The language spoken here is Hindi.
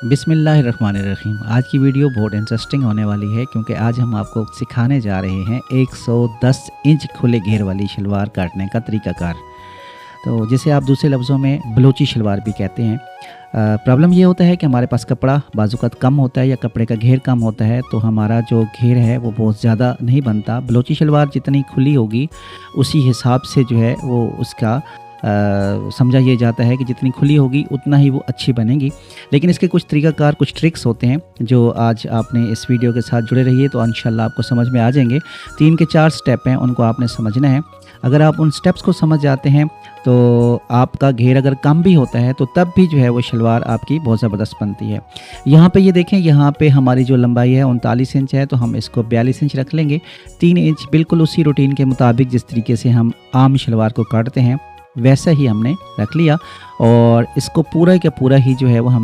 बिस्मिल्लाहिर्रहमानिर्रहीम। आज की वीडियो बहुत इंटरेस्टिंग होने वाली है क्योंकि आज हम आपको सिखाने जा रहे हैं 110 इंच खुले घेर वाली शलवार काटने का तरीकाकार। तो जिसे आप दूसरे लफ्ज़ों में बलोची शलवार भी कहते हैं। प्रॉब्लम ये होता है कि हमारे पास कपड़ा बाज़ूक़ात कम होता है या कपड़े का घेर कम होता है, तो हमारा जो घेर है वो बहुत ज़्यादा नहीं बनता। बलोची शलवार जितनी खुली होगी उसी हिसाब से जो है वो उसका समझा ये जाता है कि जितनी खुली होगी उतना ही वो अच्छी बनेगी। लेकिन इसके कुछ तरीक़ाकार, कुछ ट्रिक्स होते हैं जो आज आपने इस वीडियो के साथ जुड़े रहिए तो इंशाल्लाह आपको समझ में आ जाएंगे। 3 के 4 स्टेप हैं, उनको आपने समझना है। अगर आप उन स्टेप्स को समझ जाते हैं तो आपका घेर अगर कम भी होता है तो तब भी जो है वो शलवार आपकी बहुत ज़बरदस्त बनती है। यहाँ पे ये देखें, यहाँ पे हमारी जो लंबाई है 39 इंच है, तो हम इसको 42 इंच रख लेंगे। 3 इंच बिल्कुल उसी रूटीन के मुताबिक जिस तरीके से हम आम शलवार को काटते हैं वैसा ही हमने रख लिया और इसको पूरा का पूरा ही जो है वो हम